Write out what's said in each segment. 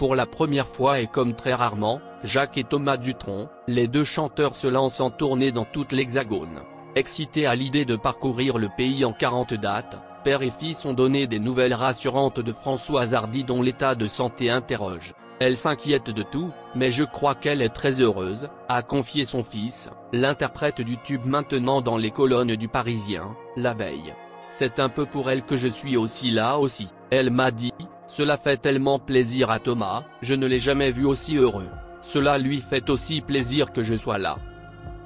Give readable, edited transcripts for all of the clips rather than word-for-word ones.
Pour la première fois et comme très rarement, Jacques et Thomas Dutronc, les deux chanteurs se lancent en tournée dans toute l'Hexagone. Excités à l'idée de parcourir le pays en 40 dates, père et fils ont donné des nouvelles rassurantes de Françoise Hardy dont l'état de santé interroge. Elle s'inquiète de tout, mais je crois qu'elle est très heureuse, a confié son fils, l'interprète du tube maintenant dans les colonnes du Parisien, la veille. C'est un peu pour elle que je suis aussi là aussi. Elle m'a dit, cela fait tellement plaisir à Thomas, je ne l'ai jamais vu aussi heureux. Cela lui fait aussi plaisir que je sois là.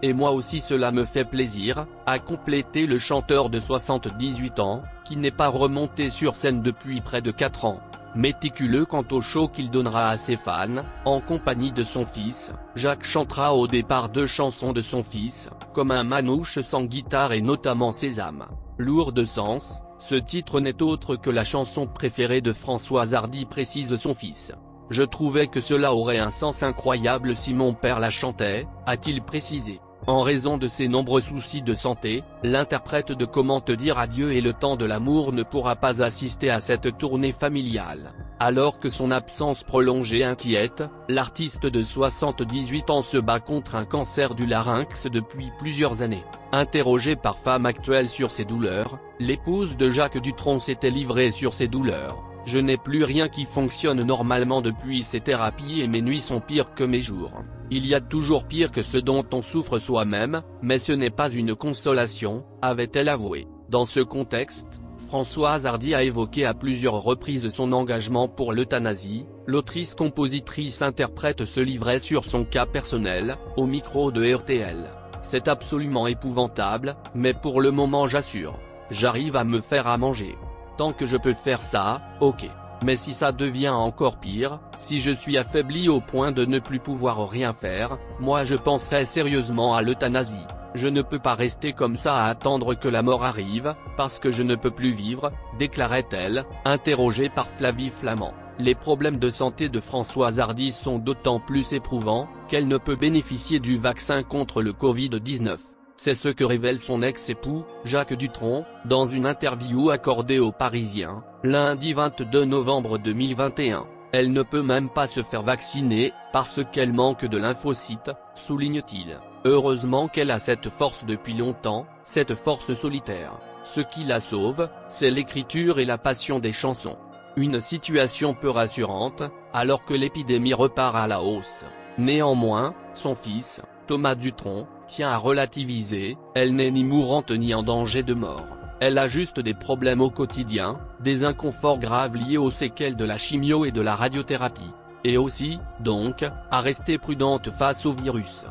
Et moi aussi cela me fait plaisir, a complété le chanteur de 78 ans, qui n'est pas remonté sur scène depuis près de 4 ans. Méticuleux quant au show qu'il donnera à ses fans, en compagnie de son fils, Jacques chantera au départ 2 chansons de son fils, comme un manouche sans guitare et notamment Sésame. Lourd de sens, ce titre n'est autre que la chanson préférée de Françoise Hardy, précise son fils. Je trouvais que cela aurait un sens incroyable si mon père la chantait, a-t-il précisé. En raison de ses nombreux soucis de santé, l'interprète de Comment te dire adieu et le temps de l'amour ne pourra pas assister à cette tournée familiale. Alors que son absence prolongée inquiète, l'artiste de 78 ans se bat contre un cancer du larynx depuis plusieurs années. Interrogée par Femme Actuelle sur ses douleurs, l'épouse de Jacques Dutronc s'était livrée sur ses douleurs. Je n'ai plus rien qui fonctionne normalement depuis ces thérapies et mes nuits sont pires que mes jours. Il y a toujours pire que ce dont on souffre soi-même, mais ce n'est pas une consolation, avait-elle avoué. Dans ce contexte, Françoise Hardy a évoqué à plusieurs reprises son engagement pour l'euthanasie. L'autrice-compositrice-interprète se livrait sur son cas personnel, au micro de RTL. C'est absolument épouvantable, mais pour le moment j'assure. J'arrive à me faire à manger. Tant que je peux faire ça, ok. Mais si ça devient encore pire, si je suis affaibli au point de ne plus pouvoir rien faire, moi je penserai sérieusement à l'euthanasie. Je ne peux pas rester comme ça à attendre que la mort arrive, parce que je ne peux plus vivre, déclarait-elle, interrogée par Flavie Flament. Les problèmes de santé de Françoise Hardy sont d'autant plus éprouvants, qu'elle ne peut bénéficier du vaccin contre le Covid-19. C'est ce que révèle son ex-époux, Jacques Dutronc, dans une interview accordée aux Parisiens, lundi 22 novembre 2021. Elle ne peut même pas se faire vacciner, parce qu'elle manque de lymphocytes, souligne-t-il. Heureusement qu'elle a cette force depuis longtemps, cette force solitaire. Ce qui la sauve, c'est l'écriture et la passion des chansons. Une situation peu rassurante, alors que l'épidémie repart à la hausse. Néanmoins, son fils, Thomas Dutronc, tient à relativiser, elle n'est ni mourante ni en danger de mort. Elle a juste des problèmes au quotidien, des inconforts graves liés aux séquelles de la chimio et de la radiothérapie. Et aussi, donc, à rester prudente face au virus.